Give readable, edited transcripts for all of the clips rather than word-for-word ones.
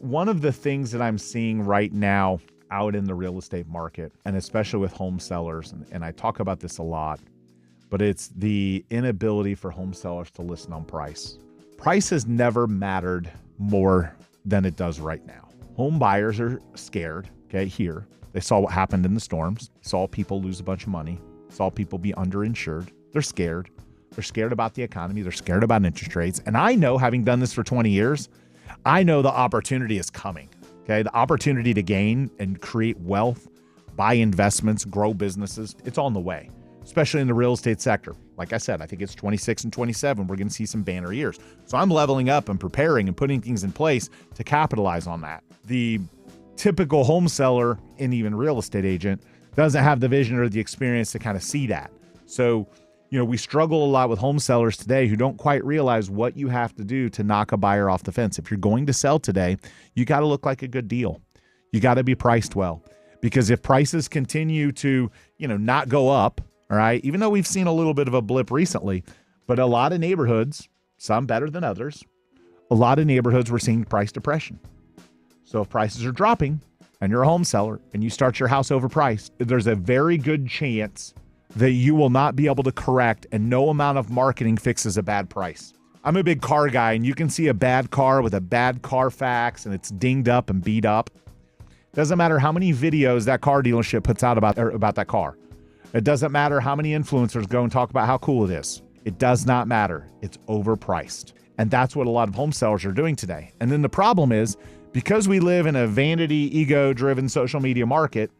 One of the things that I'm seeing right now out in the real estate market, and especially with home sellers, and I talk about this a lot, but it's the inability for home sellers to listen on price. Price has never mattered more than it does right now. Home buyers are scared, okay, here. They saw what happened in the storms, saw people lose a bunch of money, saw people be underinsured. They're scared. They're scared about the economy. They're scared about interest rates. And I know, having done this for 20 years, I know the opportunity is coming, okay? The opportunity to gain and create wealth, buy investments, grow businesses, it's on the way, especially in the real estate sector. Like I said, I think it's 26 and 27. We're going to see some banner years. So I'm leveling up and preparing and putting things in place to capitalize on that. The typical home seller and even real estate agent doesn't have the vision or the experience to kind of see that. So, we struggle a lot with home sellers today who don't quite realize what you have to do to knock a buyer off the fence. If you're going to sell today, you got to look like a good deal. You got to be priced well, because if prices continue to, not go up, all right, even though we've seen a little bit of a blip recently, but a lot of neighborhoods, some better than others, a lot of neighborhoods we're seeing price depression. So if prices are dropping and you're a home seller and you start your house overpriced, there's a very good chance that you will not be able to correct, and no amount of marketing fixes a bad price. I'm a big car guy, and you can see a bad car with a bad Carfax and it's dinged up and beat up. Doesn't matter how many videos that car dealership puts out about that car. It doesn't matter how many influencers go and talk about how cool it is. It does not matter. It's overpriced. And that's what a lot of home sellers are doing today. And then the problem is, because we live in a vanity, ego-driven social media market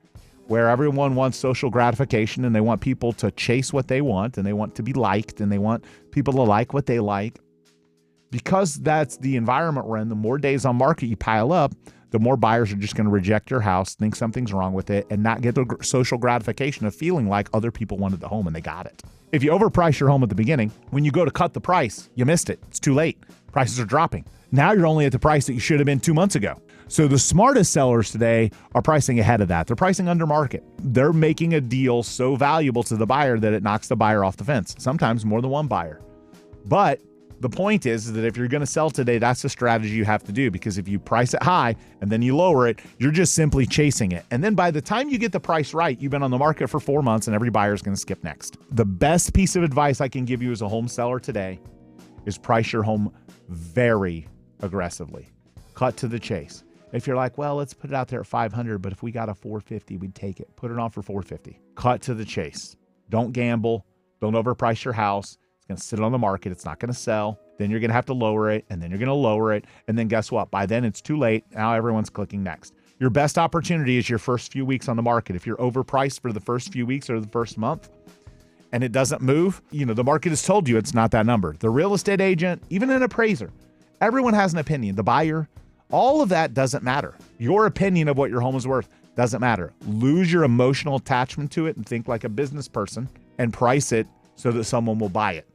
where everyone wants social gratification and they want people to chase what they want and they want to be liked and they want people to like what they like, because that's the environment we're in, the more days on market you pile up, the more buyers are just going to reject your house, think something's wrong with it, and not get the social gratification of feeling like other people wanted the home and they got it. If you overprice your home at the beginning, when you go to cut the price, you missed it. It's too late. Prices are dropping. Now you're only at the price that you should have been 2 months ago. So the smartest sellers today are pricing ahead of that. They're pricing under market. They're making a deal so valuable to the buyer that it knocks the buyer off the fence, sometimes more than one buyer. But the point is that if you're going to sell today, that's the strategy you have to do, because if you price it high and then you lower it, you're just simply chasing it. And then by the time you get the price right, you've been on the market for 4 months and every buyer is going to skip next. The best piece of advice I can give you as a home seller today is price your home very aggressively. Cut to the chase. If you're like, well, let's put it out there at 500, but if we got a 450, we'd take it. Put it on for 450. Cut to the chase. Don't gamble. Don't overprice your house. It's going to sit on the market. It's not going to sell. Then you're going to have to lower it, and then you're going to lower it. And then guess what? By then it's too late. Now everyone's clicking next. Your best opportunity is your first few weeks on the market. If you're overpriced for the first few weeks or the first month and it doesn't move, the market has told you it's not that number. The real estate agent, even an appraiser, everyone has an opinion. The buyer, all of that doesn't matter. Your opinion of what your home is worth doesn't matter. Lose your emotional attachment to it and think like a business person and price it so that someone will buy it.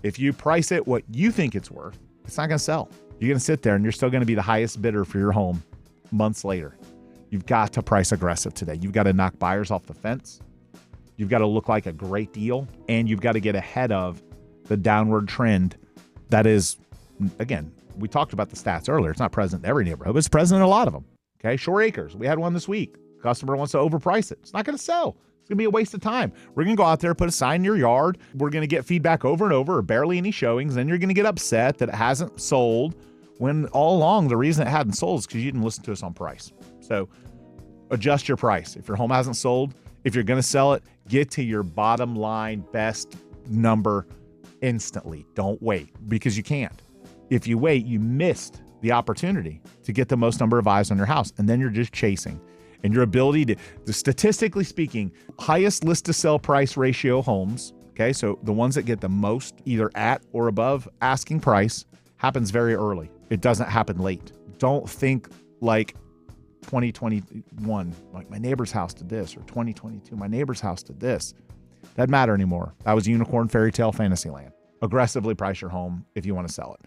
If you price it what you think it's worth, it's not going to sell. You're going to sit there and you're still going to be the highest bidder for your home months later. You've got to price aggressive today. You've got to knock buyers off the fence. You've got to look like a great deal, and you've got to get ahead of the downward trend that is, again, we talked about the stats earlier. It's not present in every neighborhood, but it's present in a lot of them. Okay. Shore Acres. We had one this week. Customer wants to overprice it. It's not going to sell. It's going to be a waste of time. We're going to go out there, put a sign in your yard. We're going to get feedback over and over, or barely any showings. Then you're going to get upset that it hasn't sold, when all along the reason it hadn't sold is because you didn't listen to us on price. So adjust your price. If your home hasn't sold, if you're going to sell it, get to your bottom line best number instantly. Don't wait, because you can't. If you wait, you missed the opportunity to get the most number of eyes on your house, and then you're just chasing. And your ability to statistically speaking, highest list to sell price ratio homes, okay, so the ones that get the most either at or above asking price, happens very early. It doesn't happen late. Don't think like 2021, like my neighbor's house did this, or 2022, my neighbor's house did this. Doesn't matter anymore. That was unicorn fairy tale fantasy land. Aggressively price your home if you want to sell it.